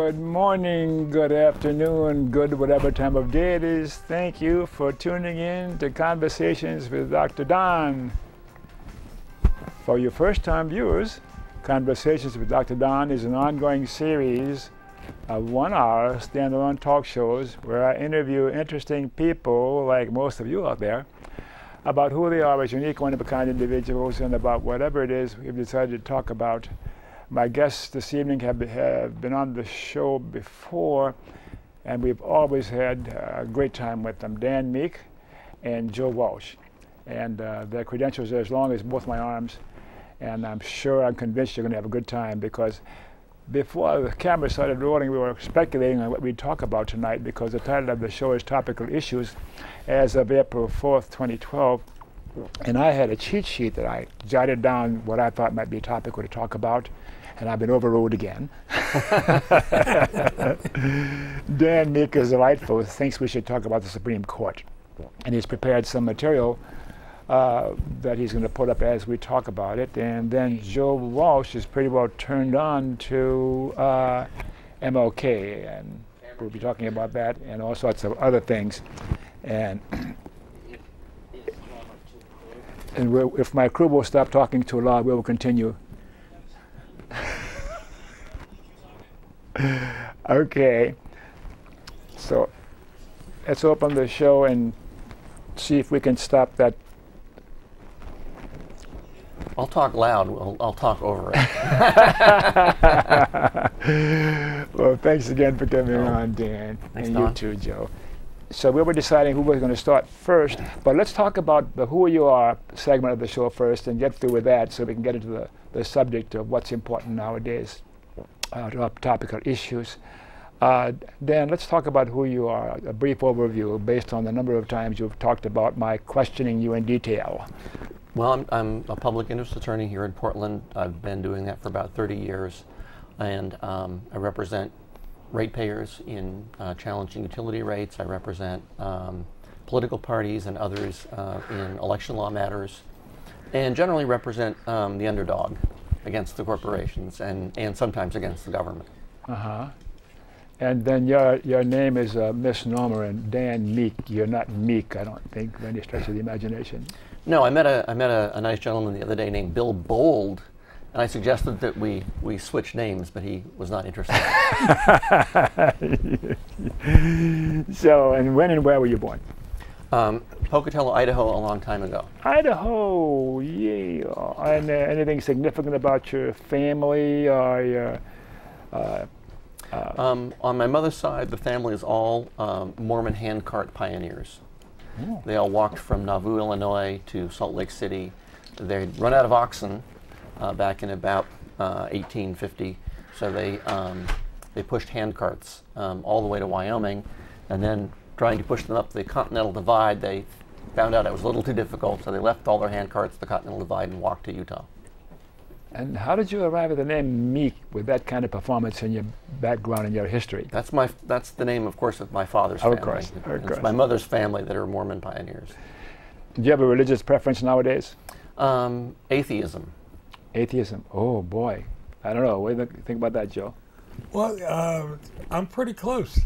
Good morning, good afternoon, good whatever time of day it is. Thank you for tuning in to Conversations with Dr. Don. For your first-time viewers, Conversations with Dr. Don is an ongoing series of 1-hour standalone talk shows where I interview interesting people, like most of you out there, about who they are as unique, one-of-a-kind individuals and about whatever it is we've decided to talk about. My guests this evening have been on the show before, and we've always had a great time with them. Dan Meek and Joe Walsh. And their credentials are as long as both my arms, and I'm convinced you're going to have a good time, because before the camera started rolling, we were speculating on what we'd talk about tonight, because the title of the show is Topical Issues as of April 4th, 2012. And I had a cheat sheet that I jotted down what I thought might be topical to talk about, and I've been overruled again. Dan Meek is delightful, thinks we should talk about the Supreme Court. And he's prepared some material that he's going to put up as we talk about it. And then Joe Walsh is pretty well turned on to MLK, and we'll be talking about that and all sorts of other things. And if my crew will stop talking too loud, we will continue. Okay, so let's open the show and see if we can stop that. I'll talk loud. I'll talk over it. Well, thanks again for coming on, Dan. Thanks, and Don. You too, Joe. So we were deciding who was going to start first, but let's talk about the who you are segment of the show first and get through with that so we can get into the subject of what's important nowadays, topical issues. Dan, let's talk about who you are, a brief overview based on the number of times you've talked about my questioning you in detail. Well, I'm a public interest attorney here in Portland. I've been doing that for about 30 years, and I represent ratepayers in challenging utility rates. I represent political parties and others in election law matters, and generally represent the underdog against the corporations and sometimes against the government. Uh-huh. And then your name is a misnomer, and Dan Meek. You're not Meek, I don't think, by any stretch of the imagination. No, I met a nice gentleman the other day named Bill Bold, and I suggested that we switch names, but he was not interested. So, and when and where were you born? Pocatello, Idaho, a long time ago. Idaho, yeah. And anything significant about your family or your? On my mother's side, the family is all Mormon handcart pioneers. Oh. They all walked from Nauvoo, Illinois to Salt Lake City. They'd run out of oxen back in about 1850, so they pushed handcarts all the way to Wyoming, and then trying to push them up the Continental Divide, they found out it was a little too difficult, so they left all their handcarts at the Continental Divide and walked to Utah. And how did you arrive at the name Meek with that kind of performance in your background and your history? That's the name, of course, of my father's family. Of course. It's my mother's family that are Mormon pioneers. Do you have a religious preference nowadays? Atheism. Atheism. Oh boy, I don't know. What do you think about that, Joe? Well, I'm pretty close.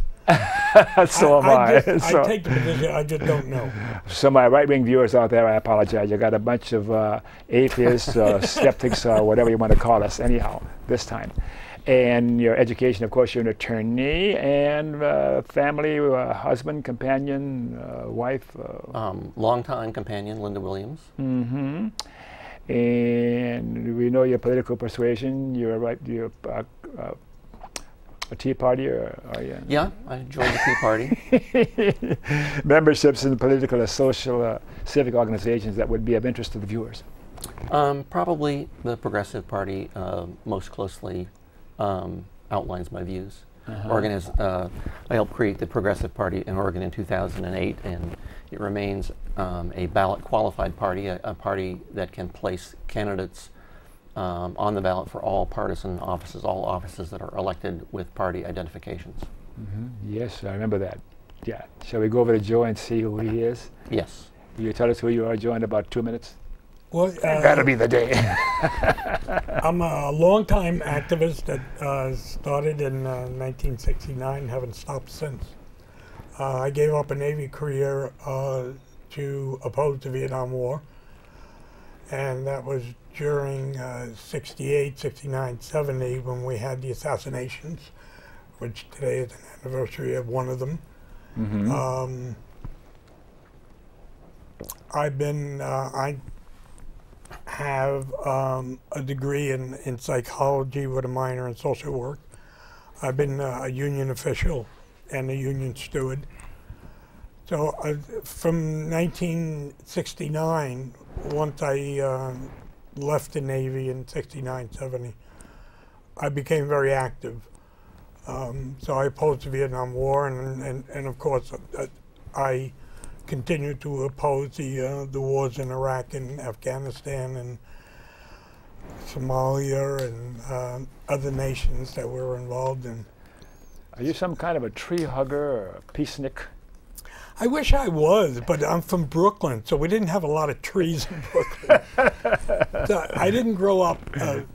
So am I. I take the position, I just don't know. So my right-wing viewers out there, I apologize. You got a bunch of atheists, skeptics, or whatever you want to call us anyhow, this time. And your education, of course, you're an attorney, and family, husband, companion, wife? Longtime companion, Linda Williams. Mm-hmm. And we know your political persuasion. You're a Tea Party, or are you? Yeah, I joined the Tea Party. Memberships in political or social, civic organizations that would be of interest to the viewers? Probably the Progressive Party most closely outlines my views. Oregon is, I helped create the Progressive Party in Oregon in 2008, and it remains a ballot qualified party, a party that can place candidates on the ballot for all partisan offices, all offices that are elected with party identifications. Mm-hmm. Yes, I remember that. Yeah. Shall we go over to Joe and see who he is? Yes. Will you tell us who you are, Joe, in about 2 minutes? Well, That'll be the day. I'm a longtime activist that started in 1969, haven't stopped since. I gave up a Navy career to oppose the Vietnam War, and that was during 68, 69, 70 when we had the assassinations, which today is an anniversary of one of them. Mm-hmm. I have a degree in psychology with a minor in social work. I've been a union official and a union steward. So from 1969, once I left the Navy in 69, 70, I became very active. So I opposed the Vietnam War, and of course I continued to oppose the wars in Iraq and Afghanistan and Somalia and other nations that we were involved in. Are you some kind of a tree hugger or a peacenik? I wish I was, but I'm from Brooklyn, so we didn't have a lot of trees in Brooklyn. So I didn't grow up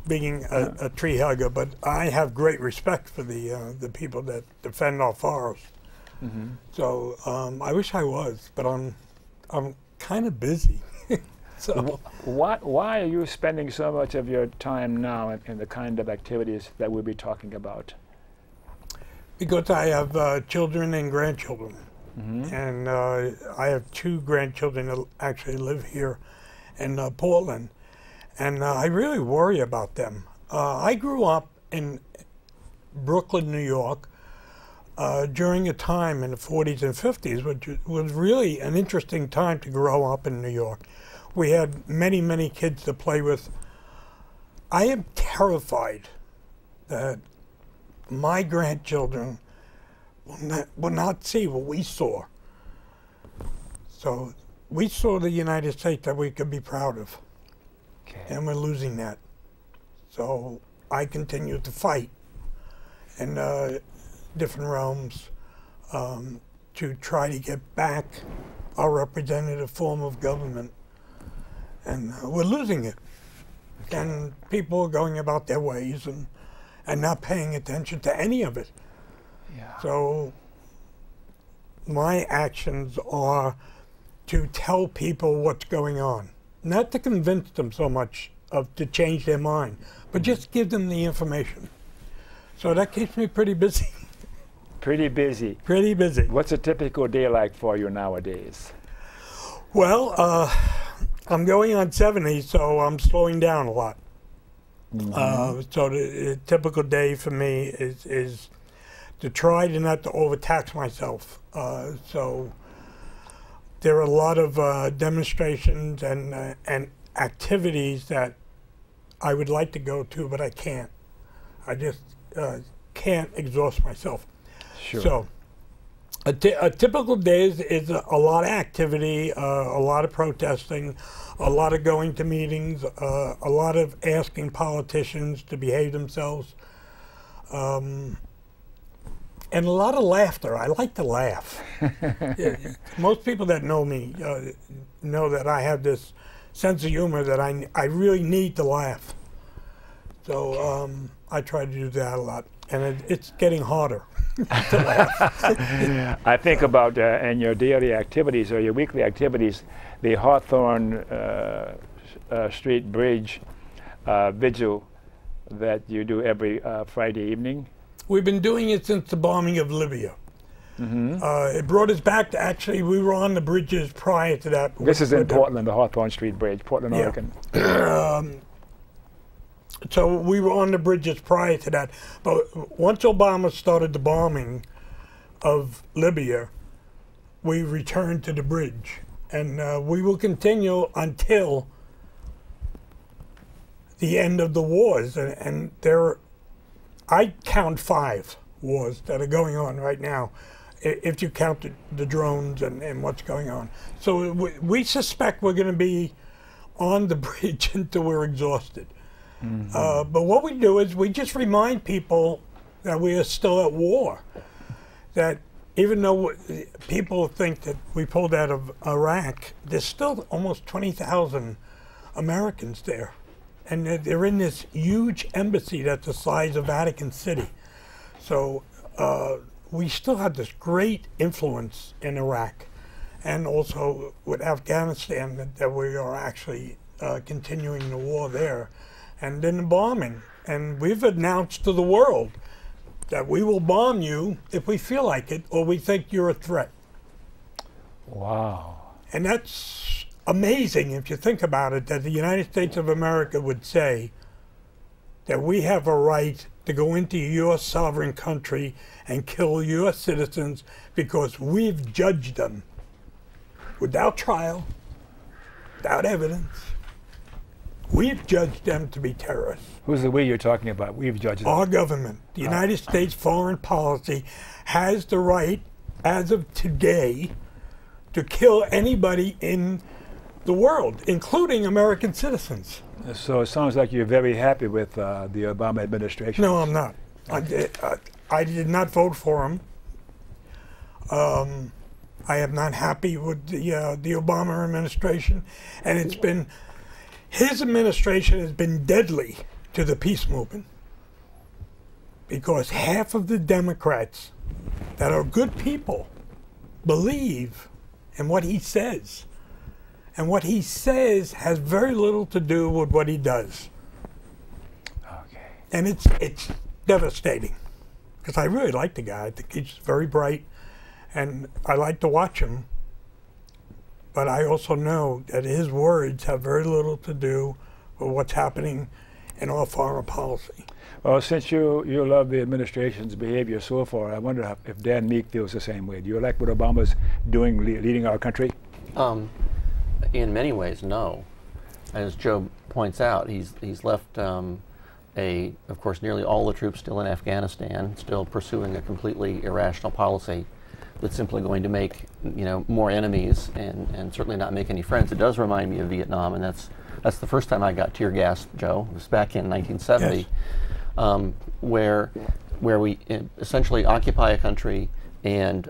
being a tree hugger, but I have great respect for the people that defend our forests. Mm-hmm. So I wish I was, but I'm kind of busy. So Why are you spending so much of your time now in the kind of activities that we'll be talking about? because I have children and grandchildren. Mm-hmm. And I have two grandchildren that actually live here in Portland, and I really worry about them. I grew up in Brooklyn, New York, during a time in the 40s and 50s, which was really an interesting time to grow up in New York. We had many, many kids to play with. I am terrified that my grandchildren will not see what we saw. So we saw the United States that we could be proud of. Okay. And we're losing that. So I continue to fight in different realms to try to get back our representative form of government. And we're losing it. Okay. And people are going about their ways and not paying attention to any of it. Yeah. So my actions are to tell people what's going on. Not to convince them so much to change their mind, but just give them the information. So that keeps me pretty busy. Pretty busy. Pretty busy. What's a typical day like for you nowadays? Well, I'm going on 70, so I'm slowing down a lot. Mm-hmm. So the typical day for me is to try to not to overtax myself. So there are a lot of demonstrations and activities that I would like to go to, but I can't. I just can't exhaust myself. Sure. So a typical day is a lot of activity, a lot of protesting, a lot of going to meetings, a lot of asking politicians to behave themselves, and a lot of laughter. I like to laugh. Yeah, most people that know me know that I have this sense of humor that I really need to laugh. So I try to do that a lot, and it's getting harder to laugh. I think about in your daily activities or your weekly activities, the Hawthorne Street Bridge vigil that you do every Friday evening. We've been doing it since the bombing of Libya. Mm-hmm. It brought us back to actually, we were on the bridges prior to that. This is in Portland, the Hawthorne Street Bridge, Portland, Yeah. Oregon. So we were on the bridges prior to that. But once Obama started the bombing of Libya, we returned to the bridge. And we will continue until the end of the wars. And there, I count 5 wars that are going on right now, if you count the drones and what's going on. So we suspect we're going to be on the bridge until we're exhausted. Mm-hmm. But what we do is we just remind people that we are still at war. That even though people think that we pulled out of Iraq, there's still almost 20,000 Americans there. And they're in this huge embassy that's the size of Vatican City. So we still have this great influence in Iraq, and also with Afghanistan, that we are actually continuing the war there, and then the bombing. And we've announced to the world that we will bomb you if we feel like it or we think you're a threat. Wow. And that's amazing if you think about it, that the United States of America would say that we have a right to go into your sovereign country and kill your citizens because we've judged them without trial, without evidence. We've judged them to be terrorists. Who's the we you're talking about? We've judged them. Our government, the United States foreign policy, has the right, as of today, to kill anybody in the world, including American citizens. So it sounds like you're very happy with the Obama administration. No, I'm not. I did not vote for him. I am not happy with the Obama administration, and it's been, his administration has been deadly to the peace movement, because half of the Democrats that are good people believe in what he says. And what he says has very little to do with what he does. Okay. And it's devastating, because I really like the guy. I think he's very bright, and I like to watch him. But I also know that his words have very little to do with what's happening in our foreign policy. Well, since you love the administration's behavior so far, I wonder if Dan Meek feels the same way. Do you like what Obama's doing, leading our country? In many ways, no. As Joe points out, he's left of course, nearly all the troops still in Afghanistan, still pursuing a completely irrational policy that's simply going to make more enemies and certainly not make any friends. It does remind me of Vietnam, and that's the first time I got tear gassed, Joe. It was back in 1970, yes. where we essentially occupy a country. And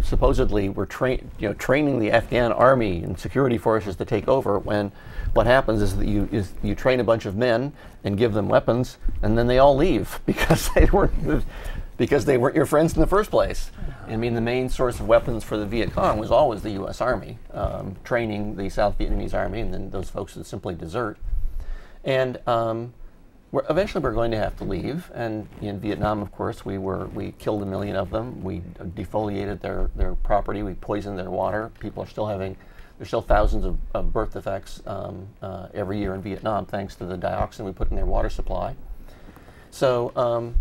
supposedly we're training the Afghan army and security forces to take over, when what happens is that you train a bunch of men and give them weapons, and then they all leave because they weren't your friends in the first place. I mean, the main source of weapons for the Viet Cong was always the U.S. Army, training the South Vietnamese army, and then those folks would simply desert. And eventually we're going to have to leave, and in Vietnam, of course, we killed 1 million of them. We defoliated their property. We poisoned their water. People are there's still thousands of birth defects every year in Vietnam, thanks to the dioxin we put in their water supply. So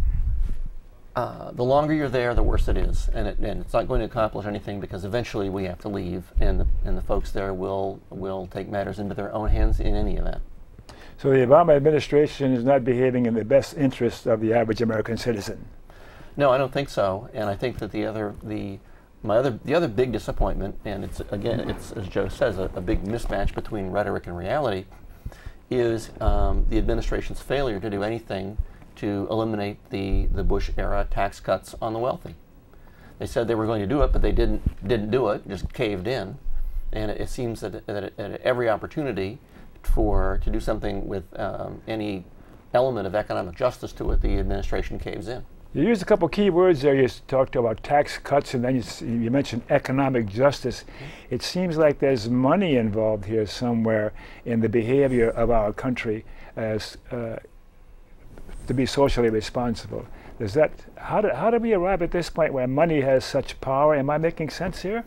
the longer you're there, the worse it is, and it's not going to accomplish anything, because eventually we have to leave, and the folks there will take matters into their own hands in any event. So the Obama administration is not behaving in the best interest of the average American citizen. No, I don't think so. And I think that the other big disappointment, and it's as Joe says, a big mismatch between rhetoric and reality, is the administration's failure to do anything to eliminate the Bush era tax cuts on the wealthy. They said they were going to do it, but they didn't do it, just caved in. And it seems that at every opportunity to do something with any element of economic justice to it, the administration caves in. You used a couple key words there. You talked about tax cuts, and then you mentioned economic justice. It seems like there's money involved here somewhere in the behavior of our country as to be socially responsible. How do we arrive at this point where money has such power? Am I making sense here?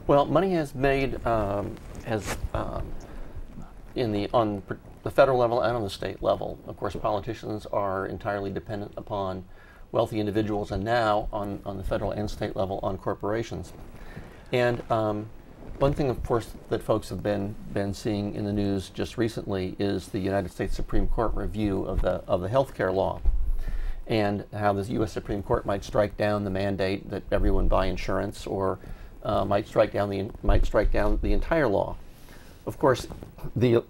Well, money has made on the federal level and on the state level. Of course, politicians are entirely dependent upon wealthy individuals, and now on the federal and state level on corporations. And one thing, of course, that folks have been seeing in the news just recently is the United States Supreme Court review of the health care law, and how the U.S. Supreme Court might strike down the mandate that everyone buy insurance, or might strike down the entire law. Of course, the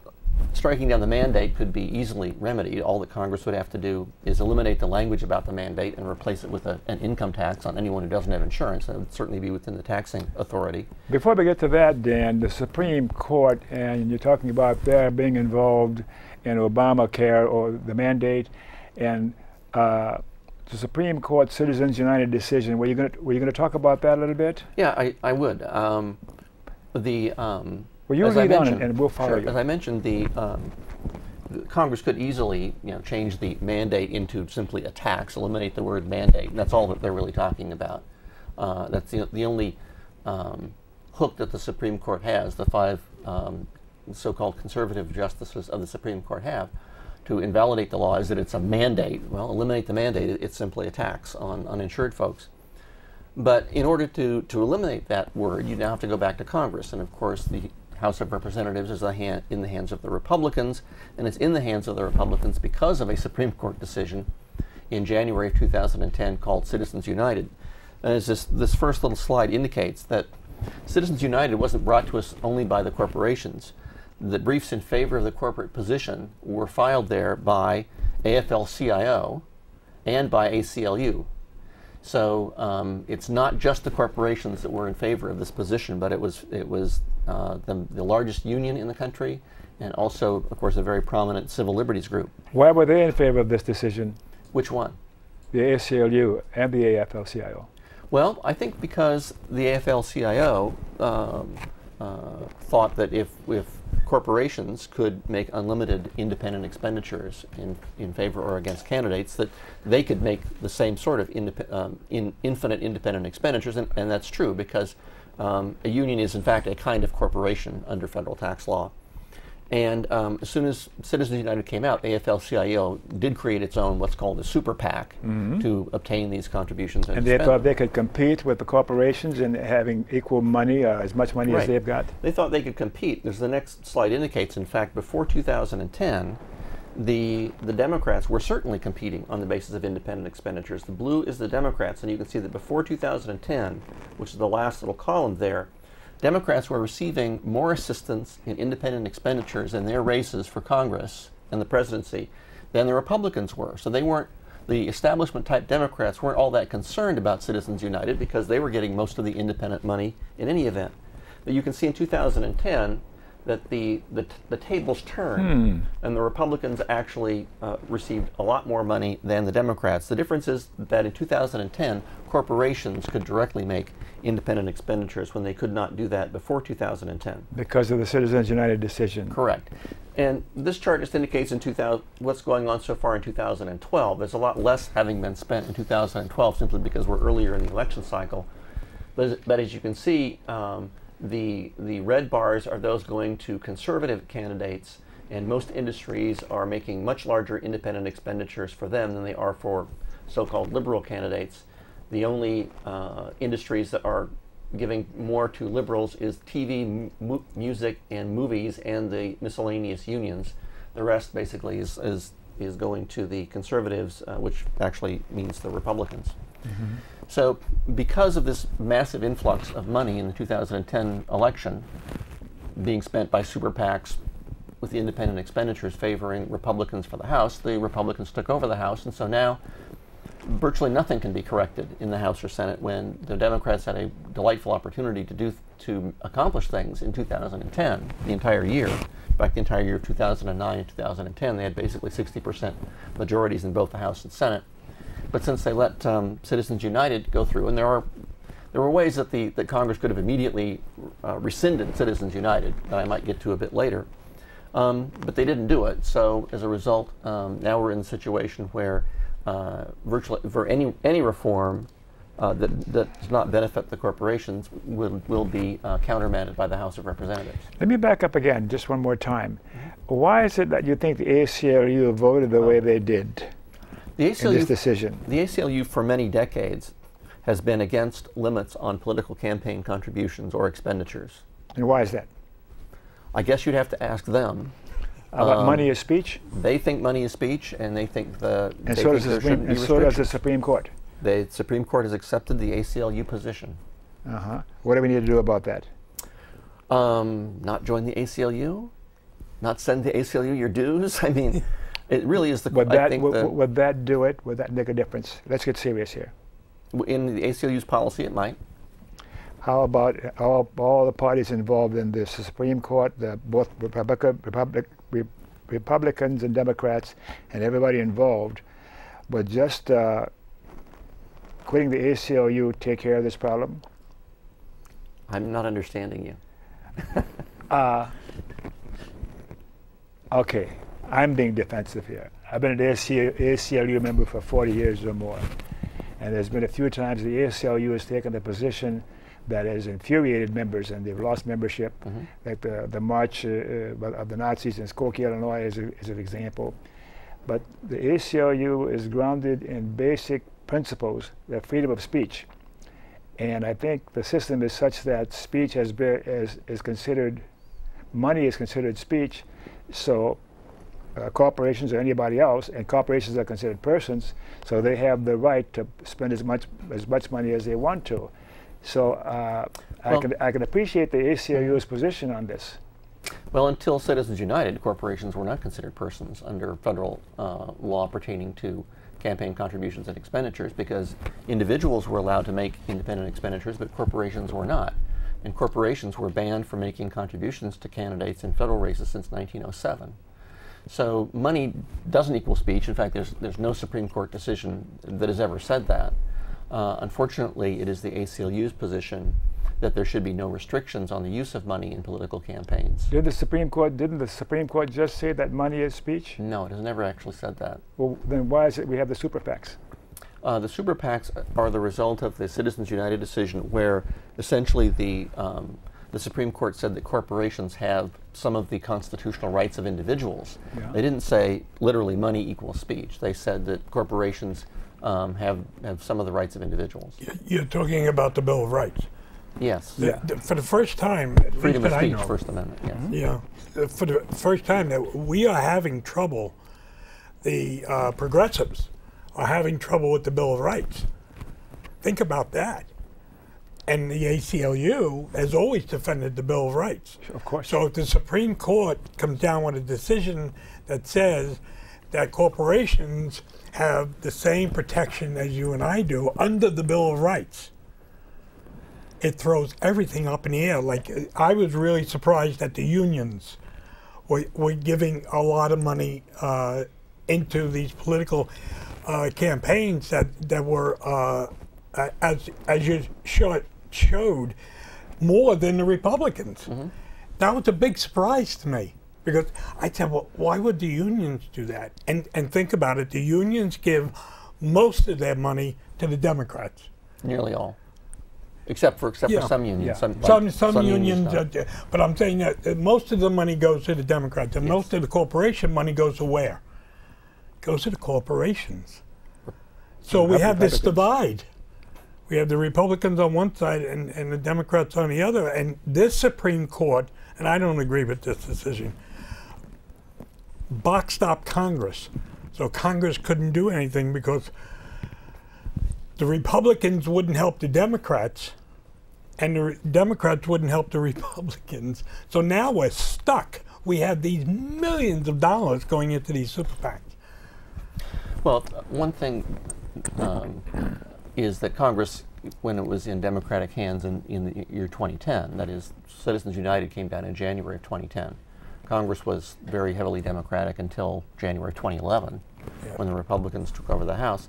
striking down the mandate could be easily remedied. All that Congress would have to do is eliminate the language about the mandate and replace it with an income tax on anyone who doesn't have insurance. That would certainly be within the taxing authority. Before we get to that, Dan, the Supreme Court, and you're talking about their being involved in Obamacare or the mandate, and the Supreme Court Citizens United decision. Were you going to talk about that a little bit? Yeah, I would. Well, you lead on and we'll follow you. As I mentioned, the Congress could easily, change the mandate into simply a tax, eliminate the word mandate, and that's all that they're really talking about. That's the only hook that the Supreme Court has. The 5 so-called conservative justices of the Supreme Court have to invalidate the law is that it's a mandate. Well, eliminate the mandate. It's simply a tax on uninsured folks. But in order to eliminate that word, you now have to go back to Congress, and of course the House of Representatives is in the hands of the Republicans, and it's in the hands of the Republicans because of a Supreme Court decision in January of 2010 called Citizens United. And as this first little slide indicates, that Citizens United wasn't brought to us only by the corporations. The briefs in favor of the corporate position were filed there by AFL-CIO and by ACLU. So it's not just the corporations that were in favor of this position, but it was the largest union in the country, and also, of course, a very prominent civil liberties group. Why were they in favor of this decision? Which one? The ACLU and the AFL-CIO. Well, I think because the AFL-CIO thought that if corporations could make unlimited independent expenditures in favor or against candidates, that they could make the same sort of infinite independent expenditures, and that's true because a union is in fact a kind of corporation under federal tax law. And as soon as Citizens United came out, AFL-CIO did create its own what's called a super PAC to obtain these contributions. And they thought they could compete with the corporations in having equal money, as much money as they've got? They thought they could compete. As the next slide indicates, in fact, before 2010, the Democrats were certainly competing on the basis of independent expenditures. The blue is the Democrats, and you can see that before 2010, which is the last little column there, Democrats were receiving more assistance in independent expenditures in their races for Congress and the presidency than the Republicans were. So they weren't, the establishment type Democrats weren't all that concerned about Citizens United because they were getting most of the independent money in any event. But you can see in 2010 that the tables turned and the Republicans actually received a lot more money than the Democrats. The difference is that in 2010, corporations could directly make independent expenditures when they could not do that before 2010. Because of the Citizens United decision. Correct. And this chart just indicates what's going on so far in 2012. There's a lot less having been spent in 2012 simply because we're earlier in the election cycle. But as you can see, the red bars are those going to conservative candidates, and most industries are making much larger independent expenditures for them than they are for so-called liberal candidates. The only industries that are giving more to liberals is TV, music, and movies, and the miscellaneous unions. The rest basically is going to the conservatives, which actually means the Republicans. So because of this massive influx of money in the 2010 election being spent by super PACs with the independent expenditures favoring Republicans for the House, the Republicans took over the House, and so now virtually nothing can be corrected in the House or Senate when the Democrats had a delightful opportunity to accomplish things in 2010, the entire year. In fact, the entire year of 2009 and 2010, they had basically 60% majorities in both the House and Senate. But since they let Citizens United go through, and there were ways that that Congress could have immediately rescinded Citizens United that I might get to a bit later, but they didn't do it. So as a result, now we're in a situation where virtually for any reform that does not benefit the corporations will be countermanded by the House of Representatives. Let me back up again just one more time. Why is it that you think the ACLU voted the way they did in this decision? The ACLU for many decades has been against limits on political campaign contributions or expenditures. And why is that? I guess you'd have to ask them. About money is speech? They think money is speech, and they think and so does the Supreme Court. The Supreme Court has accepted the ACLU position. What do we need to do about that? Not join the ACLU, not send the ACLU your dues? I mean, it really is the... Would that do it? Would that make a difference? Let's get serious here. In the ACLU's policy, it might. How about all the parties involved in this, the Supreme Court, both Republicans and Democrats, and everybody involved, would just quitting the ACLU take care of this problem? I'm not understanding you. Okay, I'm being defensive here. I've been an ACLU member for 40 years or more, and there's been a few times the ACLU has taken a position that has infuriated members, and they've lost membership. Like the march of the Nazis in Skokie, Illinois is an example. But the ACLU is grounded in basic principles, the freedom of speech. And I think the system is such that speech is considered, money is considered speech, so corporations or anybody else, and corporations are considered persons, so they have the right to spend as much money as they want to. So I can appreciate the ACLU's position on this. Well, until Citizens United, corporations were not considered persons under federal law pertaining to campaign contributions and expenditures, because individuals were allowed to make independent expenditures, but corporations were not. And corporations were banned from making contributions to candidates in federal races since 1907. So money doesn't equal speech. In fact, there's no Supreme Court decision that has ever said that. Unfortunately, it is the ACLU's position that there should be no restrictions on the use of money in political campaigns. Didn't the Supreme Court just say that money is speech? No, it has never actually said that. Well, then why is it we have the super PACs? The super PACs are the result of the Citizens United decision, where essentially the Supreme Court said that corporations have some of the constitutional rights of individuals. Yeah. They didn't say literally money equals speech. They said that corporations have some of the rights of individuals. You're talking about the Bill of Rights. Yes. For the first time, freedom of speech, First Amendment. Yes. Yeah. For the first time that we are having trouble, the progressives are having trouble with the Bill of Rights. Think about that. And the ACLU has always defended the Bill of Rights. Of course. So if the Supreme Court comes down with a decision that says that corporations have the same protection as you and I do under the Bill of Rights, it throws everything up in the air. Like, I was really surprised that the unions were giving a lot of money into these political campaigns that were, as you showed, more than the Republicans. That was a big surprise to me, because I said, well, why would the unions do that? And think about it, the unions give most of their money to the Democrats. Nearly all. Except for some unions. Yeah. Some unions, but I'm saying that most of the money goes to the Democrats, and most of the corporation money goes to where? It goes to the corporations. So we have this divide. We have the Republicans on one side and the Democrats on the other, and this Supreme Court, and I don't agree with this decision, boxed up Congress. So Congress couldn't do anything because the Republicans wouldn't help the Democrats, and the Democrats wouldn't help the Republicans. So now we're stuck. We have these millions of dollars going into these super PACs. Well, one thing is that Congress, when it was in Democratic hands in the year 2010, that is, Citizens United came down in January of 2010. Congress was very heavily Democratic until January 2011, when the Republicans took over the House.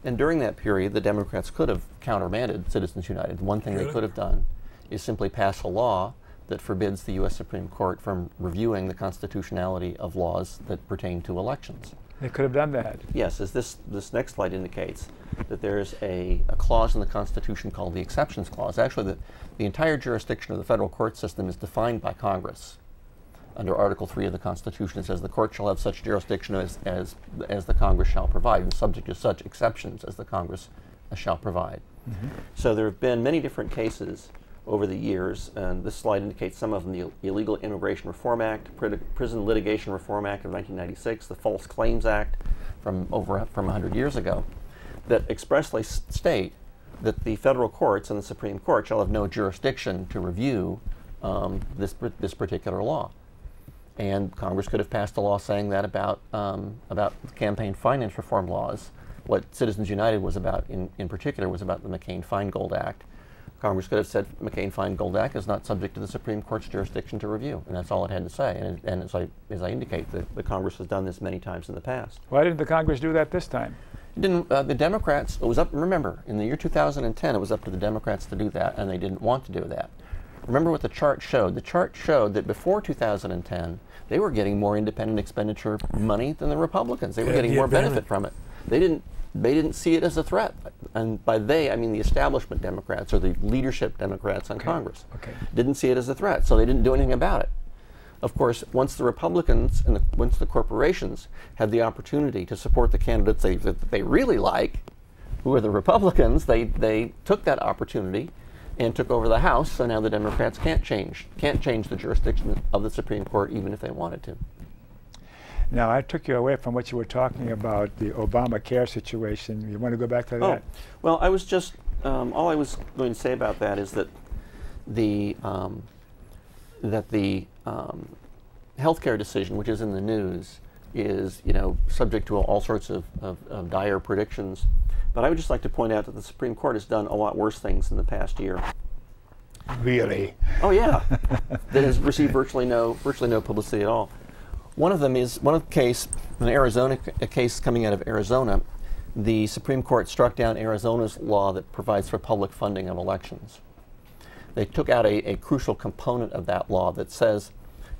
And during that period, the Democrats could have countermanded Citizens United. One thing they could have done is simply pass a law that forbids the U.S. Supreme Court from reviewing the constitutionality of laws that pertain to elections. They could have done that. Yes, as this next slide indicates, that there's a clause in the Constitution called the Exceptions Clause. Actually, the entire jurisdiction of the federal court system is defined by Congress. Under Article 3 of the Constitution, it says the court shall have such jurisdiction as the Congress shall provide, and subject to such exceptions as the Congress shall provide. So there have been many different cases over the years, and this slide indicates some of them: the Illegal Immigration Reform Act, Prison Litigation Reform Act of 1996, the False Claims Act from 100 years ago, that expressly state that the federal courts and the Supreme Court shall have no jurisdiction to review this particular law. And Congress could have passed a law saying that about campaign finance reform laws. What Citizens United was about, in particular, was about the McCain-Feingold Act. Congress could have said McCain-Feingold Act is not subject to the Supreme Court's jurisdiction to review, and that's all it had to say. And as I indicate, the Congress has done this many times in the past. Why didn't the Congress do that this time? It didn't. The Democrats. It was up. Remember, in the year 2010, it was up to the Democrats to do that, and they didn't want to do that. Remember what the chart showed. The chart showed that before 2010, they were getting more independent expenditure money than the Republicans. They were getting more benefit from it. They didn't see it as a threat. And by they, I mean the establishment Democrats or the leadership Democrats on Congress. Didn't see it as a threat, so they didn't do anything about it. Of course, once the Republicans and once the corporations had the opportunity to support the candidates that they really like, who are the Republicans, they took that opportunity and took over the House, so now the Democrats can't change the jurisdiction of the Supreme Court even if they wanted to. Now, I took you away from what you were talking about, the Obamacare situation. You want to go back to that? Oh, well, I was just, all I was going to say about that is that the healthcare decision, which is in the news, is subject to all sorts of dire predictions. But I would just like to point out that the Supreme Court has done a lot worse things in the past year. Really? Oh yeah, that has received virtually no publicity at all. One of them is a case coming out of Arizona. The Supreme Court struck down Arizona's law that provides for public funding of elections. They took out a crucial component of that law that says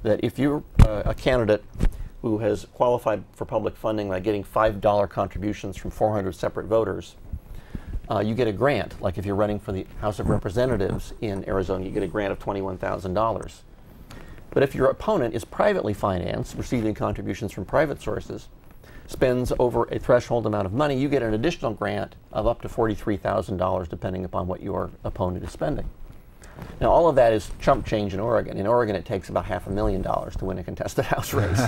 that if you're a candidate who has qualified for public funding by getting $5 contributions from 400 separate voters, you get a grant. Like if you're running for the House of Representatives in Arizona, you get a grant of $21,000. But if your opponent is privately financed, receiving contributions from private sources, spends over a threshold amount of money, you get an additional grant of up to $43,000 depending upon what your opponent is spending. Now, all of that is chump change in Oregon. In Oregon, it takes about $500,000 to win a contested House race.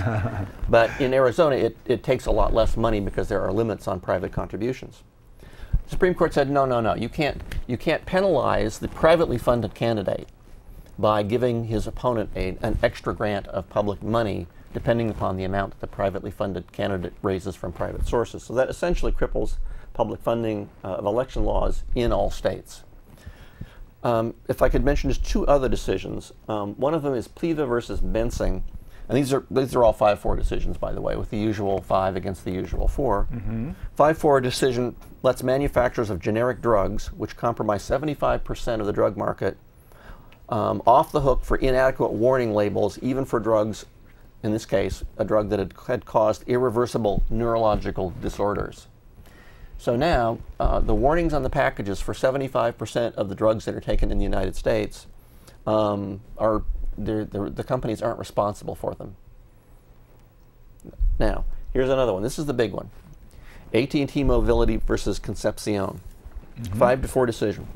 But in Arizona, it takes a lot less money because there are limits on private contributions. The Supreme Court said, no, you can't penalize the privately funded candidate by giving his opponent an extra grant of public money depending upon the amount that the privately funded candidate raises from private sources. So that essentially cripples public funding of election laws in all states. If I could mention just two other decisions. One of them is Pliva versus Bensing. And these are all 5-4 decisions, by the way, with the usual 5 against the usual 4. 5-4 decision lets manufacturers of generic drugs, which comprise 75% of the drug market, off the hook for inadequate warning labels, even for drugs, in this case, a drug that had caused irreversible neurological disorders. So now, the warnings on the packages for 75% of the drugs that are taken in the United States the companies aren't responsible for them. Now, here's another one. This is the big one. AT&T Mobility versus Concepcion. 5-4 decision.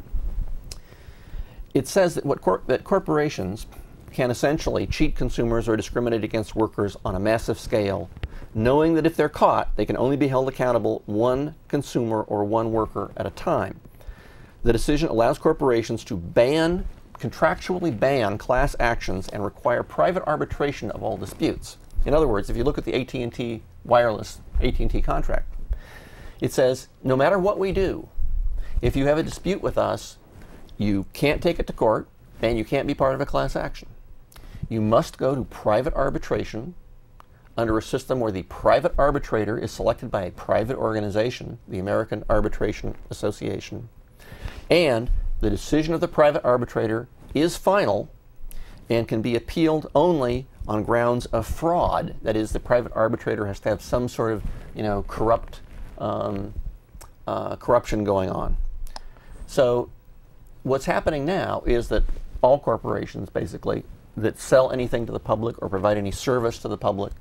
It says that that corporations can essentially cheat consumers or discriminate against workers on a massive scale, knowing that if they're caught, they can only be held accountable one consumer or one worker at a time. The decision allows corporations to contractually ban class actions and require private arbitration of all disputes. In other words, if you look at the AT&T wireless AT&T contract, it says, no matter what we do, if you have a dispute with us, you can't take it to court and you can't be part of a class action. You must go to private arbitration under a system where the private arbitrator is selected by a private organization, the American Arbitration Association, and the decision of the private arbitrator is final and can be appealed only on grounds of fraud. That is, the private arbitrator has to have some sort of, corruption going on. So what's happening now is that all corporations, basically, that sell anything to the public or provide any service to the public,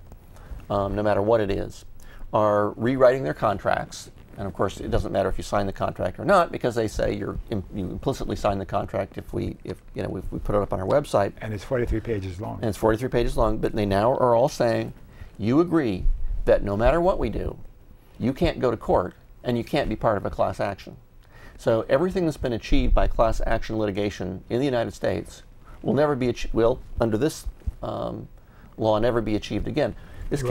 no matter what it is, are rewriting their contracts. And of course, it doesn't matter if you sign the contract or not, because they say you implicitly sign the contract if we put it up on our website. And it's 43 pages long. And it's 43 pages long. But they now are all saying, you agree that no matter what we do, you can't go to court and you can't be part of a class action. So everything that's been achieved by class action litigation in the United States will never be under this law never be achieved again. This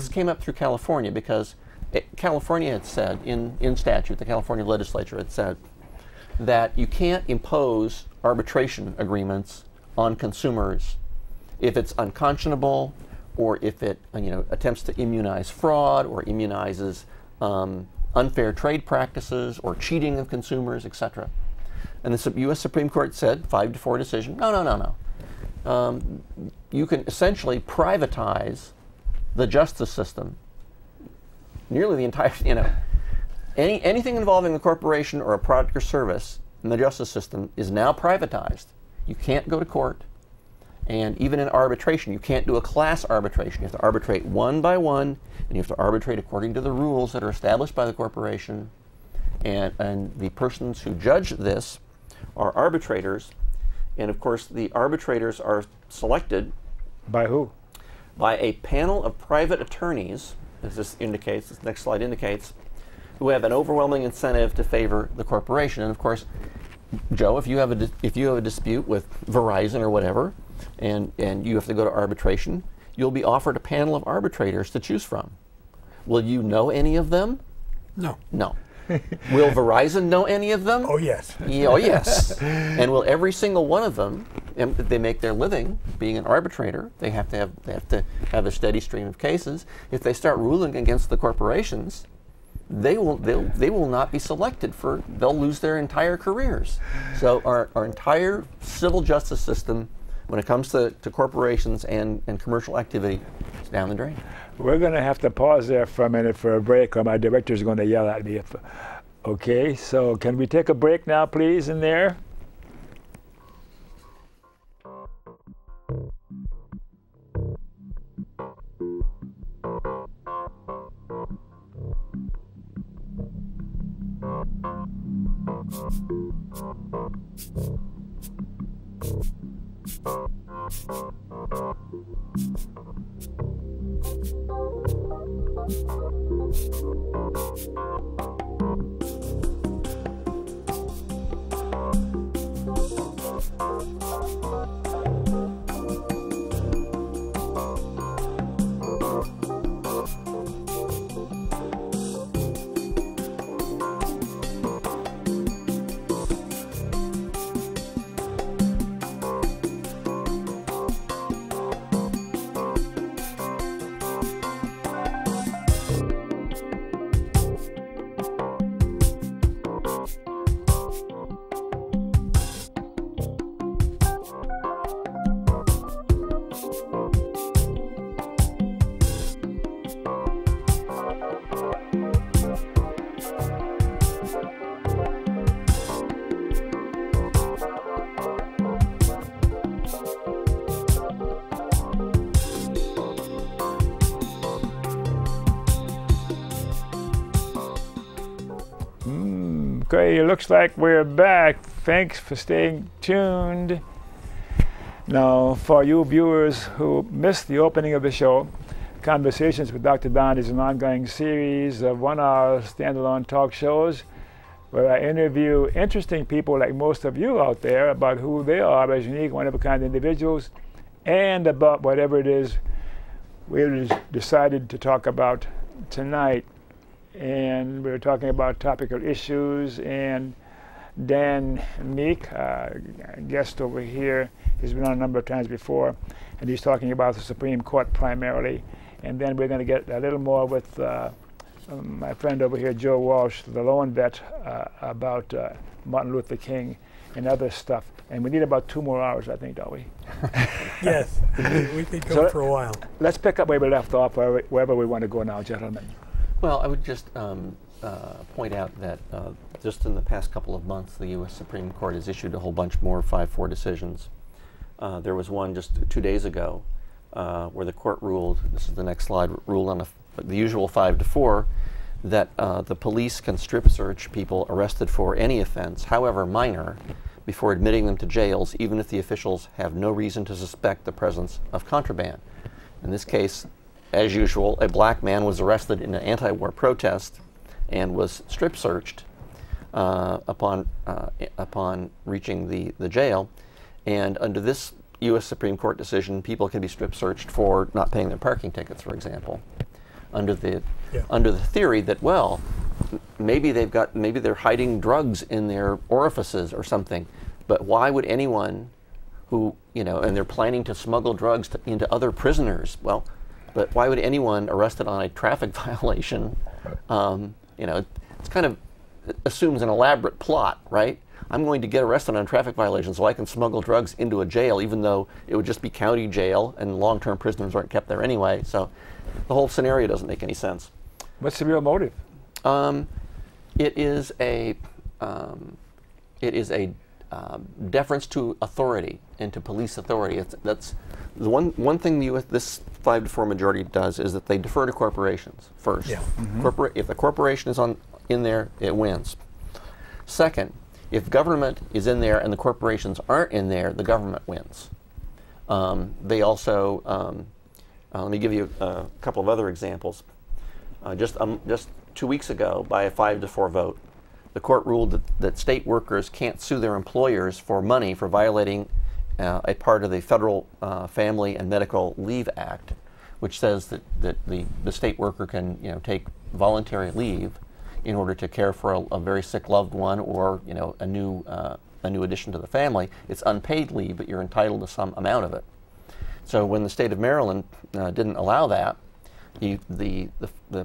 came up through California because California had said in statute, the California legislature had said that you can't impose arbitration agreements on consumers if it's unconscionable, or if it attempts to immunize fraud, or immunizes unfair trade practices, or cheating of consumers, etc. And the U.S. Supreme Court said, 5-4 decision, no. You can essentially privatize the justice system, nearly the entire, anything involving a corporation or a product or service in the justice system is now privatized. You can't go to court. And even in arbitration, you can't do a class arbitration. You have to arbitrate one by one, and you have to arbitrate according to the rules that are established by the corporation. And the persons who judge this are arbitrators. And of course, the arbitrators are selected by who? By a panel of private attorneys, as this indicates, this next slide indicates, who have an overwhelming incentive to favor the corporation. And of course, Joe, if you have a dispute with Verizon or whatever, and you have to go to arbitration, you'll be offered a panel of arbitrators to choose from. Will you know any of them? No. No. Will Verizon know any of them? Oh, yes. Yeah, oh, yes. And will every single one of them, and they make their living being an arbitrator, they have to have a steady stream of cases. If they start ruling against the corporations, they will not be selected they'll lose their entire careers. So our entire civil justice system, when it comes to corporations and commercial activity, is down the drain. We're going to have to pause there for a minute for a break, or my director's going to yell at me. Okay, so can we take a break now, please, in there? Okay, it looks like we're back. Thanks for staying tuned. Now, for you viewers who missed the opening of the show, Conversations with Dr. Don is an ongoing series of 1-hour standalone talk shows where I interview interesting people like most of you out there about who they are as unique, one-of-a-kind individuals, and about whatever it is we decided to talk about tonight. And we're talking about topical issues, and Dan Meek, a guest over here, has been on a number of times before, and he's talking about the Supreme Court primarily. And then we're going to get a little more with my friend over here, Joe Walsh, the lone vet, about Martin Luther King and other stuff. And we need about 2 more hours, I think, don't we? Yes, we could go for a while. Let's pick up where we left off, wherever we want to go now, gentlemen. Well, I would just point out that just in the past couple of months, the U.S. Supreme Court has issued a whole bunch more 5-4 decisions. There was one just 2 days ago where the court ruled, this is the next slide, ruled on the usual 5-4, that the police can strip search people arrested for any offense, however minor, before admitting them to jails, even if the officials have no reason to suspect the presence of contraband. In this case, as usual, a black man was arrested in an anti-war protest and was strip searched upon reaching the jail. And under this U.S. Supreme Court decision, people can be strip searched for not paying their parking tickets, for example, under the theory that, well, maybe they're hiding drugs in their orifices or something. But why would anyone who, and they're planning to smuggle drugs into other prisoners? Well, but why would anyone arrested on a traffic violation? It's kind of, it assumes an elaborate plot, right? I'm going to get arrested on a traffic violation so I can smuggle drugs into a jail, even though it would just be county jail and long-term prisoners aren't kept there anyway. So the whole scenario doesn't make any sense. What's the real motive? It is a deference to authority and to police authority. That's the one thing this 5-4 majority does, is that they defer to corporations first. Yeah. Mm-hmm. If the corporation is in there, it wins. Second, if government is in there and the corporations aren't in there, the government wins. They also, let me give you a couple of other examples. Just 2 weeks ago, by a 5-4 vote, the court ruled that state workers can't sue their employers for money for violating a part of the Federal Family and Medical Leave Act, which says that the state worker can take voluntary leave in order to care for a very sick loved one, or a new addition to the family. It's unpaid leave, but you're entitled to some amount of it. So when the state of Maryland didn't allow that, the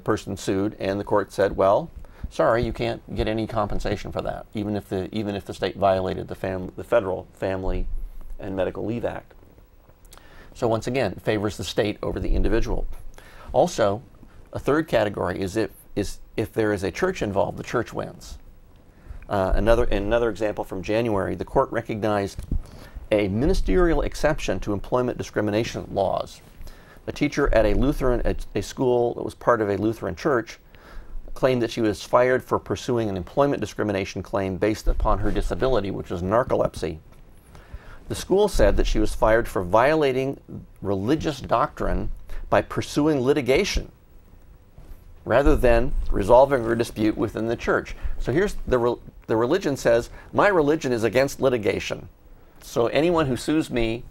person sued, and the court said, well, sorry, you can't get any compensation for that, even if the state violated the Federal Family and Medical Leave Act. So once again, it favors the state over the individual. Also, a third category is if there is a church involved, the church wins. Another example from January, the court recognized a ministerial exception to employment discrimination laws. A teacher at a school that was part of a Lutheran church, claimed that she was fired for pursuing an employment discrimination claim based upon her disability, which was narcolepsy. The school said that she was fired for violating religious doctrine by pursuing litigation rather than resolving her dispute within the church. So here's the religion says, my religion is against litigation. So anyone who sues me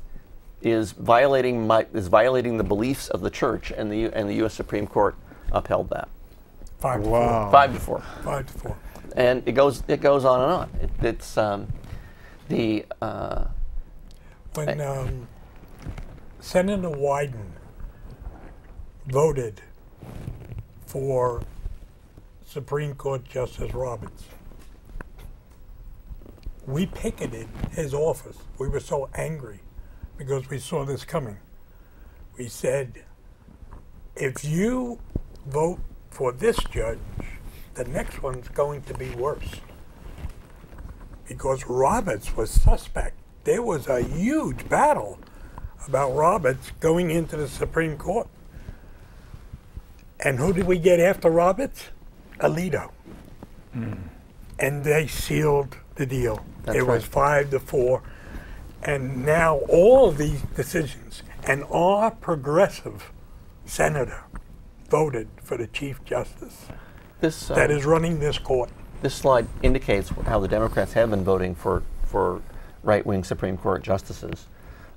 is violating the beliefs of the church, and the U.S. Supreme Court upheld that. 5-4. 5-4. 5-4. And it goes on and on. It's when Senator Wyden voted for Supreme Court Justice Roberts, we picketed his office. We were so angry because we saw this coming. We said, if you vote for this judge, the next one's going to be worse. Because Roberts was suspect. There was a huge battle about Roberts going into the Supreme Court. And who did we get after Roberts? Alito. And they sealed the deal. It was 5-4. And now all of these decisions, and our progressive senator voted for the Chief Justice that is running this court. This slide indicates how the Democrats have been voting for right-wing Supreme Court justices.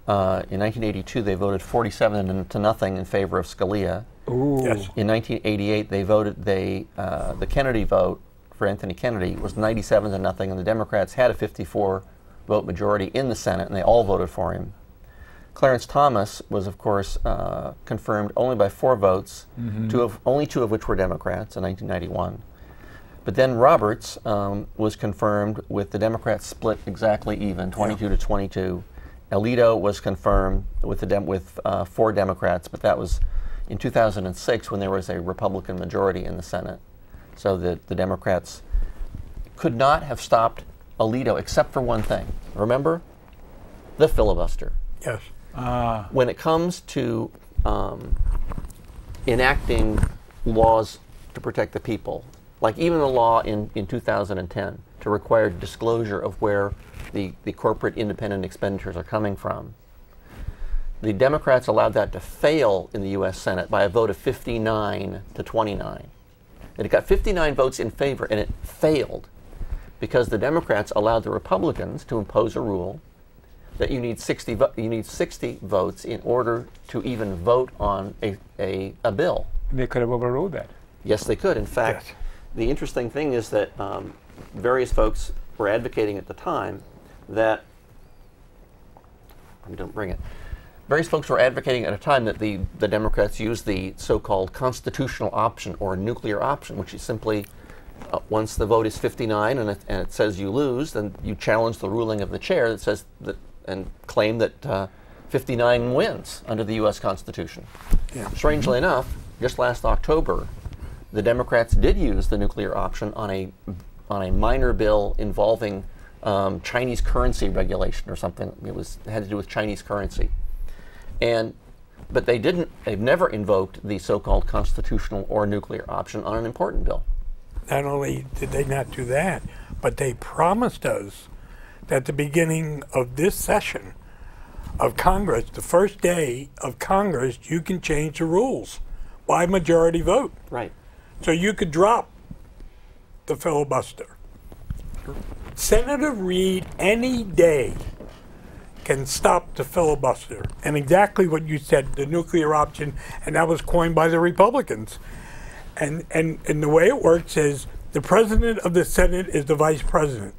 In 1982, they voted 47-0 in favor of Scalia. Ooh. Yes. In 1988, the Kennedy vote for Anthony Kennedy was 97-0, and the Democrats had a 54-vote majority in the Senate, and they all voted for him. Clarence Thomas was, of course, confirmed only by 4 votes, only 2 of which were Democrats in 1991. But then Roberts was confirmed with the Democrats split exactly even, 22-22. Alito was confirmed with 4 Democrats, but that was in 2006 when there was a Republican majority in the Senate. So the Democrats could not have stopped Alito except for one thing. Remember? The filibuster. Yes. When it comes to enacting laws to protect the people, like even the law in 2010 to require disclosure of where the corporate independent expenditures are coming from, the Democrats allowed that to fail in the U.S. Senate by a vote of 59-29. And it got 59 votes in favor, and it failed because the Democrats allowed the Republicans to impose a rule that you need 60 votes in order to even vote on a bill. They could have overruled that. Yes, they could. In fact, Yes. the interesting thing is that various folks were advocating at the time that various folks were advocating at a time that the Democrats use the so-called constitutional option or nuclear option, which is simply once the vote is 59 and it says you lose, then you challenge the ruling of the chair that says that and claim that 59 wins under the U.S. Constitution. Yeah. Strangely enough, just last October, the Democrats did use the nuclear option on a minor bill involving Chinese currency regulation or something. It had to do with Chinese currency. But they've never invoked the so-called constitutional or nuclear option on an important bill. Not only did they not do that, but they promised us that at the beginning of this session of Congress, the first day of Congress, you can change the rules by majority vote. Right. So you could drop the filibuster. Senator Reid any day can stop the filibuster. And exactly what you said, the nuclear option, and that was coined by the Republicans. And the way it works is the president of the Senate is the vice president.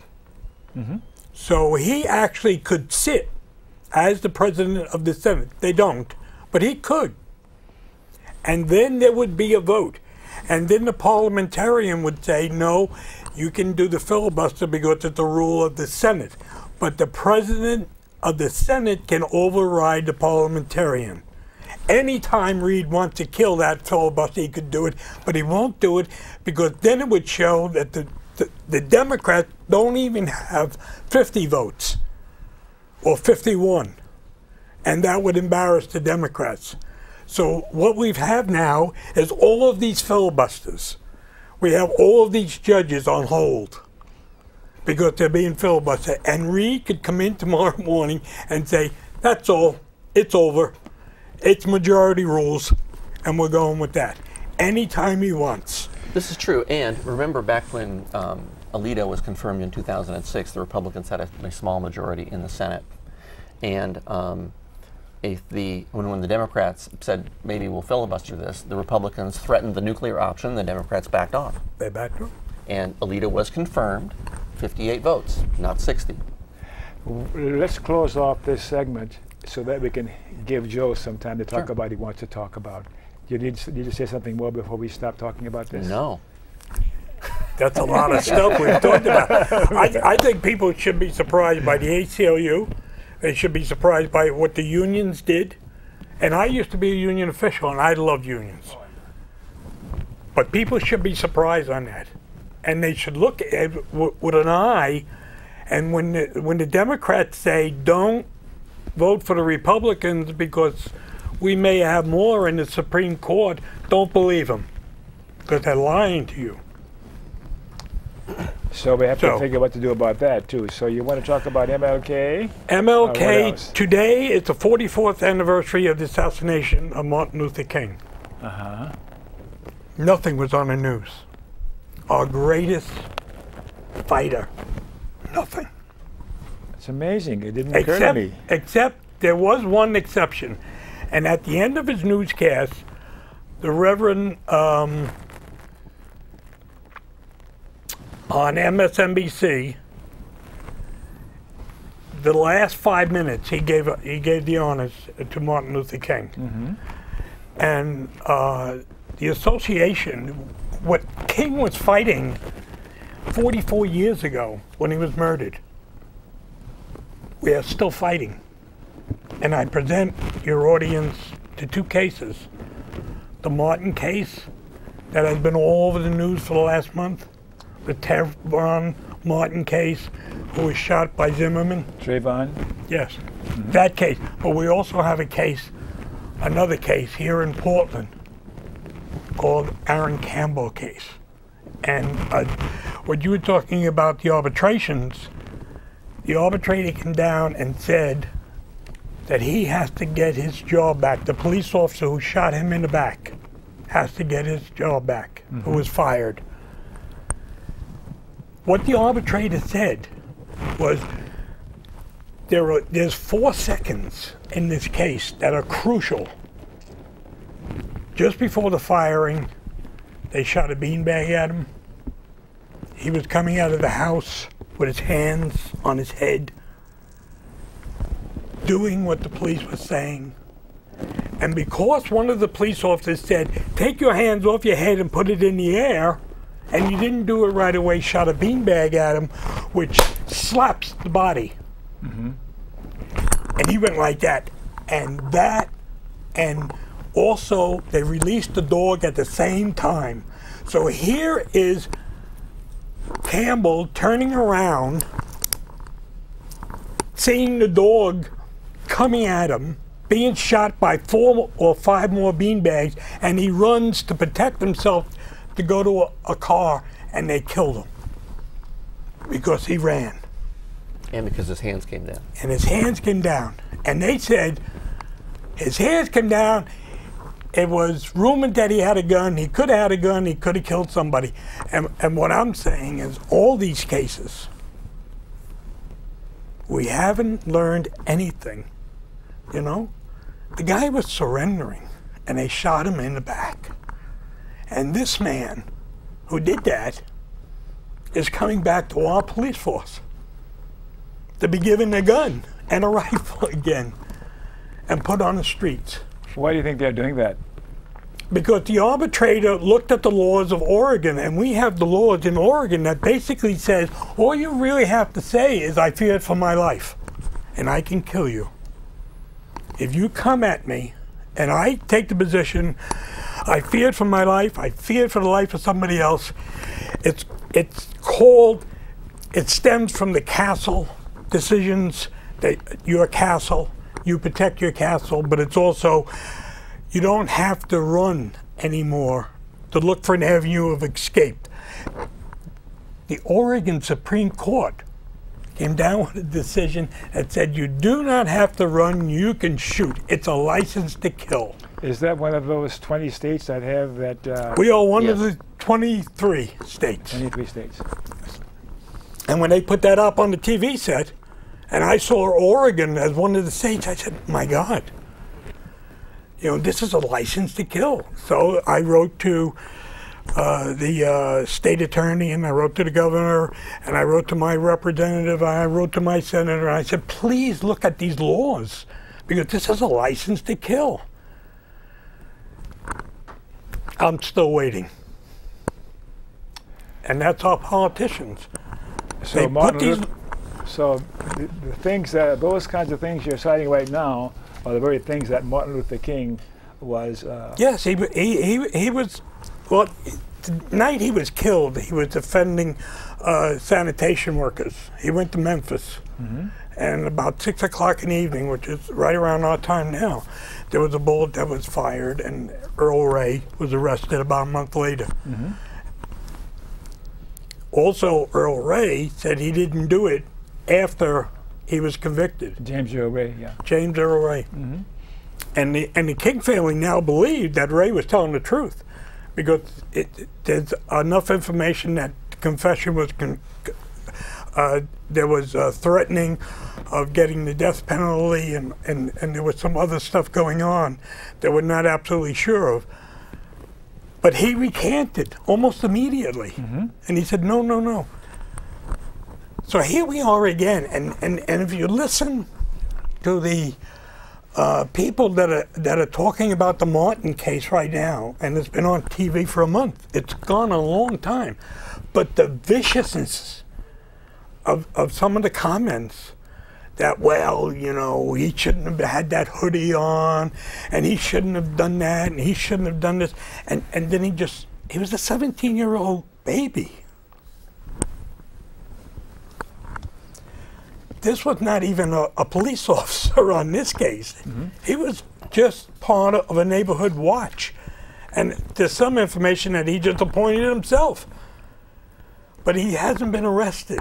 Mm-hmm. So he actually could sit as the president of the Senate. They don't, but he could. And then there would be a vote. And then the parliamentarian would say, no, you can do the filibuster because it's the rule of the Senate. But the president of the Senate can override the parliamentarian. Anytime Reid wants to kill that filibuster, he could do it, but he won't do it because then it would show that the Democrats don't even have 50 votes or 51, and that would embarrass the Democrats. So what we have now is all of these filibusters. We have all of these judges on hold because they're being filibustered, and Reid could come in tomorrow morning and say, that's all, it's over. It's majority rules, and we're going with that. Anytime he wants. This is true, and remember back when Alito was confirmed in 2006, the Republicans had a small majority in the Senate. And when the Democrats said, maybe we'll filibuster this, the Republicans threatened the nuclear option, the Democrats backed off. They backed off. And Alito was confirmed, 58 votes, not 60. Let's close off this segment so that we can give Joe some time to talk Sure. about what he wants to talk about. You need to say something more before we stop talking about this? No. That's a lot of stuff we've talked about. I think people should be surprised by the ACLU. They should be surprised by what the unions did. And I used to be a union official, and I love unions. But people should be surprised on that. And they should look at it with an eye. And when the Democrats say, don't vote for the Republicans because we may have more in the Supreme Court, don't believe them, because they're lying to you. So we have to figure what to do about that too. So you want to talk about MLK? MLK, today is the 44th anniversary of the assassination of Martin Luther King. Uh-huh. Nothing was on the news. Our greatest fighter, nothing. It's amazing. It didn't occur to me. Except there was one exception. And at the end of his newscast, the Reverend on MSNBC, the last 5 minutes he gave the honors to Martin Luther King. Mm-hmm. And the association, what King was fighting 44 years ago when he was murdered, we are still fighting. And I present your audience to two cases. The Martin case that has been all over the news for the last month, the Trayvon Martin case, who was shot by Zimmerman. Trayvon? Yes, that case. But we also have a case, another case here in Portland called Aaron Campbell case. And what you were talking about, the arbitrations, the arbitrator came down and said that he has to get his job back. The police officer who shot him in the back has to get his job back, who was fired. What the arbitrator said was there's 4 seconds in this case that are crucial. Just before the firing, they shot a beanbag at him. He was coming out of the house with his hands on his head, doing what the police were saying. And because one of the police officers said, take your hands off your head and put it in the air, and you didn't do it right away, shot a beanbag at him, which slaps the body. And he went like that. And also they released the dog at the same time. So here is Campbell turning around, seeing the dog coming at him, being shot by 4 or 5 more beanbags, and he runs to protect himself to go to a car, and they killed him because he ran. And because his hands came down. And his hands came down. And they said his hands came down. It was rumored that he had a gun. He could have had a gun. He could have killed somebody. And what I'm saying is all these cases, we haven't learned anything, you know? The guy was surrendering, and they shot him in the back. And this man who did that is coming back to our police force to be given a gun and a rifle again and put on the streets. Why do you think they're doing that? Because the arbitrator looked at the laws of Oregon, and we have the laws in Oregon that basically says all you really have to say is, I feared for my life, and I can kill you. If you come at me and I take the position, I feared for my life, I feared for the life of somebody else, it's called, it stems from the castle decisions, that your castle, you protect your castle, but it's also, you don't have to run anymore to look for an avenue of escape. The Oregon Supreme Court came down with a decision that said you do not have to run, you can shoot. It's a license to kill. Is that one of those 20 states that have that? We are one of the 23 states. 23 states. And when they put that up on the TV set, and I saw Oregon as one of the states, I said, my God, you know, this is a license to kill. So I wrote to the state attorney, and I wrote to the governor, and I wrote to my representative, and I wrote to my senator, and I said, please look at these laws, because this is a license to kill. I'm still waiting. And that's our politicians. So They put these. So the things that, those kinds of things you're citing right now are the very things that Martin Luther King was. Yes, he was. Well, the night he was killed, he was defending sanitation workers. He went to Memphis, and about 6 o'clock in the evening, which is right around our time now, there was a bullet that was fired, and Earl Ray was arrested about a month later. Also, Earl Ray said he didn't do it after he was convicted. James Earl Ray, yeah. James Earl Ray. And the King family now believed that Ray was telling the truth, because there's enough information that the confession was, there was threatening of getting the death penalty, and there was some other stuff going on that we're not absolutely sure of. But he recanted almost immediately. And he said, no, no, no. So here we are again, and if you listen to the people that are talking about the Martin case right now, and it's been on TV for a month, it's gone a long time, but the viciousness of some of the comments that, well, you know, he shouldn't have had that hoodie on, and he shouldn't have done that, and he shouldn't have done this, and then he was a 17-year-old baby. This was not even a police officer on this case. He was just part of a neighborhood watch. And there's some information that he just appointed himself. But he hasn't been arrested.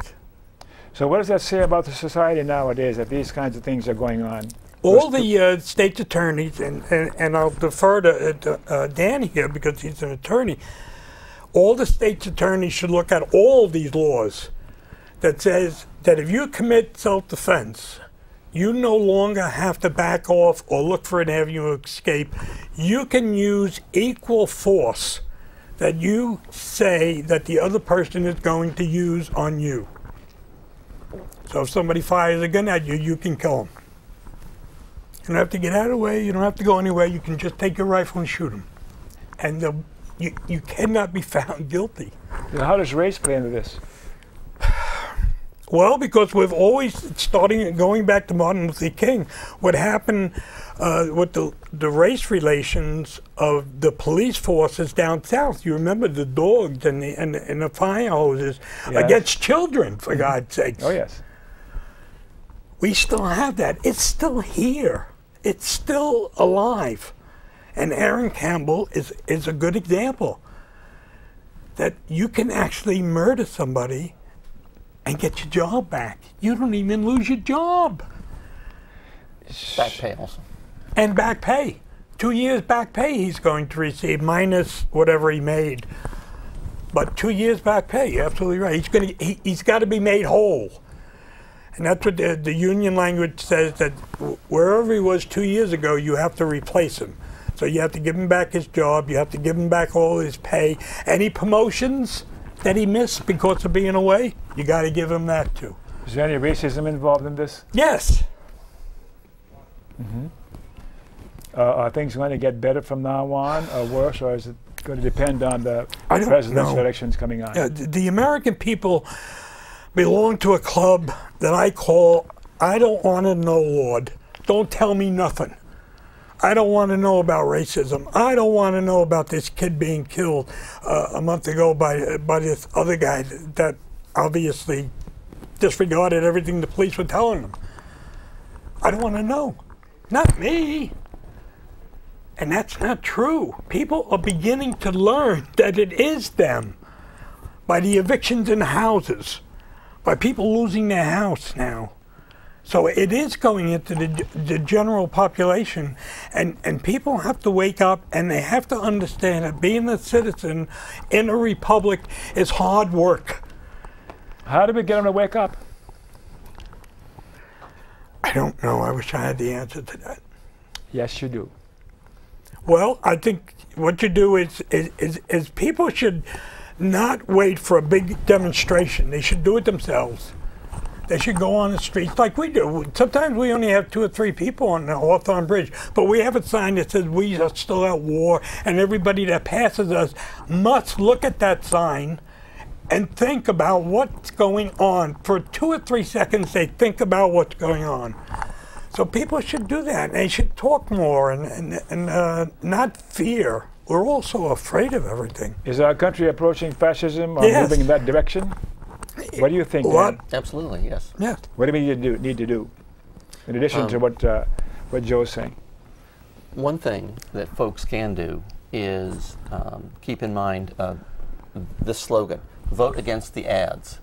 So what does that say about the society nowadays, that these kinds of things are going on? All the state's attorneys, and I'll defer to Dan here because he's an attorney, all the state's attorneys should look at all these laws that says that if you commit self-defense, you no longer have to back off or look for an avenue of escape. You can use equal force that you say that the other person is going to use on you. So if somebody fires a gun at you, you can kill them. You don't have to get out of the way. You don't have to go anywhere. You can just take your rifle and shoot them. And you cannot be found guilty. How does race play into this? Well, because we've always, going back to Martin Luther King, what happened with the race relations of the police forces down south. You remember the dogs and the fire hoses against children, for God's sakes. Oh, yes. We still have that. It's still here. It's still alive. And Aaron Campbell is a good example that you can actually murder somebody and get your job back. You don't even lose your job. Back pay also. And back pay. 2 years back pay he's going to receive, minus whatever he made. But 2 years back pay, you're absolutely right. He's got to be made whole. And that's what the union language says, that wherever he was 2 years ago, you have to replace him. So you have to give him back his job, you have to give him back all his pay. Any promotions that he missed because of being away, you got to give him that too. Is there any racism involved in this? Yes. Mm-hmm. Are things going to get better from now on, or worse, or is it going to depend on the presidential elections coming on? The American people belong to a club that I call, I don't want to know, Lord. Don't tell me nothing. I don't want to know about racism. I don't want to know about this kid being killed a month ago by this other guy that obviously disregarded everything the police were telling him. I don't want to know. Not me. And that's not true. People are beginning to learn that it is them by the evictions in houses, by people losing their house now. So it is going into the general population, and people have to wake up and they have to understand that being a citizen in a republic is hard work. How do we get them to wake up? I don't know. I wish I had the answer to that. Yes, you do. Well, I think what you do is people should not wait for a big demonstration. They should do it themselves. They should go on the streets like we do. Sometimes we only have 2 or 3 people on the Hawthorne Bridge, but we have a sign that says we are still at war, and everybody that passes us must look at that sign and think about what's going on. For 2 or 3 seconds, they think about what's going on. So people should do that. They should talk more and not fear. We're also afraid of everything. Is our country approaching fascism or moving in that direction? What do you think, Dan? Absolutely, yes. Yes. What do we need to do, in addition to what Joe's saying? One thing that folks can do is keep in mind this slogan: vote against the ads.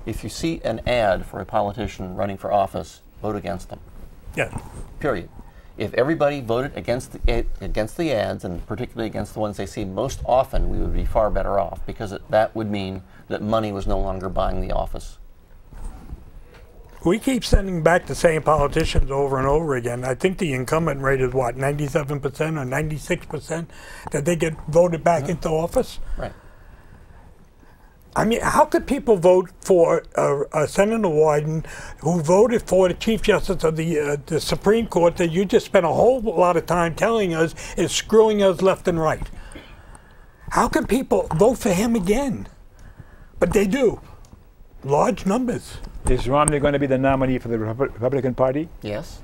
If you see an ad for a politician running for office, vote against them. Yeah. Period. If everybody voted against the ads, and particularly against the ones they see most often, we would be far better off, because that would mean that money was no longer buying the office. We keep sending back the same politicians over and over again. I think the incumbent rate is what, 97% or 96% that they get voted back into office? Right. I mean, how could people vote for Senator Wyden, who voted for the Chief Justice of the Supreme Court that you just spent a whole lot of time telling us is screwing us left and right? How can people vote for him again? But they do. Large numbers. Is Romney going to be the nominee for the Republican Party? Yes.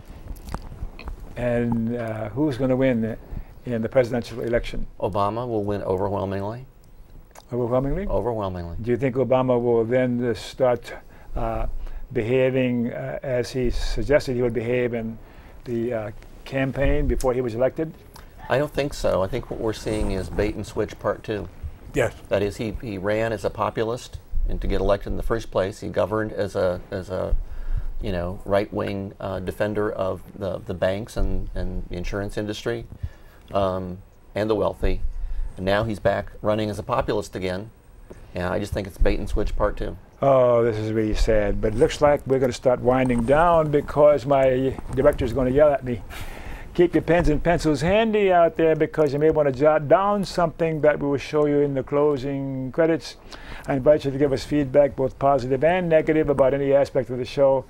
And who's going to win in the presidential election? Obama will win overwhelmingly. Overwhelmingly? Overwhelmingly. Do you think Obama will then start behaving as he suggested he would behave in the campaign before he was elected? I don't think so. I think what we're seeing is bait and switch part 2. Yes. That is, he ran as a populist, and to get elected in the first place, he governed as a right-wing defender of the banks and the insurance industry and the wealthy. And now he's back running as a populist again, and I just think it's bait and switch part 2. Oh, this is really sad, but it looks like we're going to start winding down because my director is going to yell at me. Keep your pens and pencils handy out there because you may want to jot down something that we will show you in the closing credits. I invite you to give us feedback, both positive and negative, about any aspect of the show.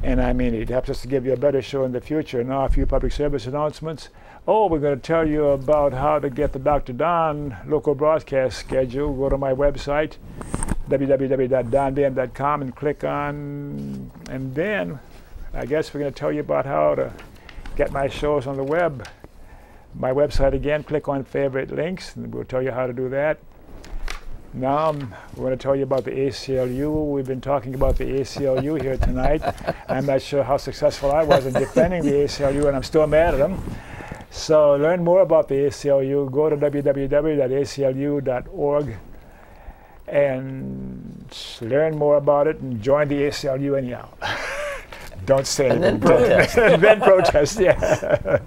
And I mean, it helps us to give you a better show in the future. Now, a few public service announcements. Oh, we're going to tell you about how to get the Dr. Don local broadcast schedule. Go to my website, www.donbm.com, and click on, and then I guess we're going to tell you about how to get my shows on the web. My website again, click on favorite links, and we'll tell you how to do that. Now we're going to tell you about the ACLU. We've been talking about the ACLU here tonight. I'm not sure how successful I was in defending the ACLU, and I'm still mad at them. So learn more about the ACLU. Go to www.aclu.org and learn more about it and join the ACLU anyhow. Don't say anything. And then protest. And then protest, yeah.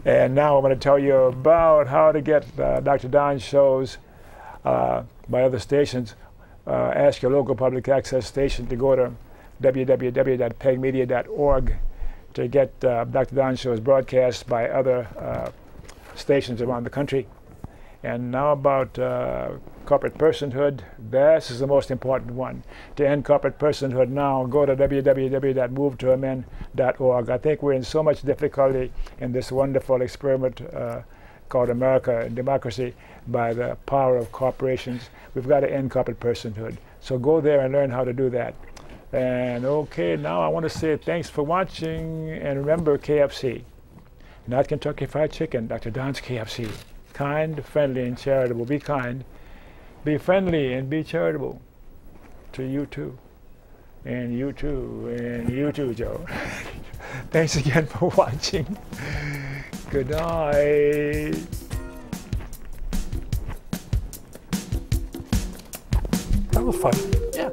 And now I'm going to tell you about how to get Dr. Don's shows by other stations. Ask your local public access station to go to www.pegmedia.org to get Dr. Don's shows broadcast by other stations around the country. And now about corporate personhood. This is the most important one. To end corporate personhood now, go to www.movetoamend.org. I think we're in so much difficulty in this wonderful experiment called America and democracy by the power of corporations. We've got to end corporate personhood. So go there and learn how to do that. And okay, now I want to say thanks for watching, and remember KFC, not Kentucky Fried Chicken, Dr. Don's KFC. Kind, friendly, and charitable. Be kind, be friendly, and be charitable to you too, and you too, and you too, Joe. Thanks again for watching. Good night. That was fun. Yeah.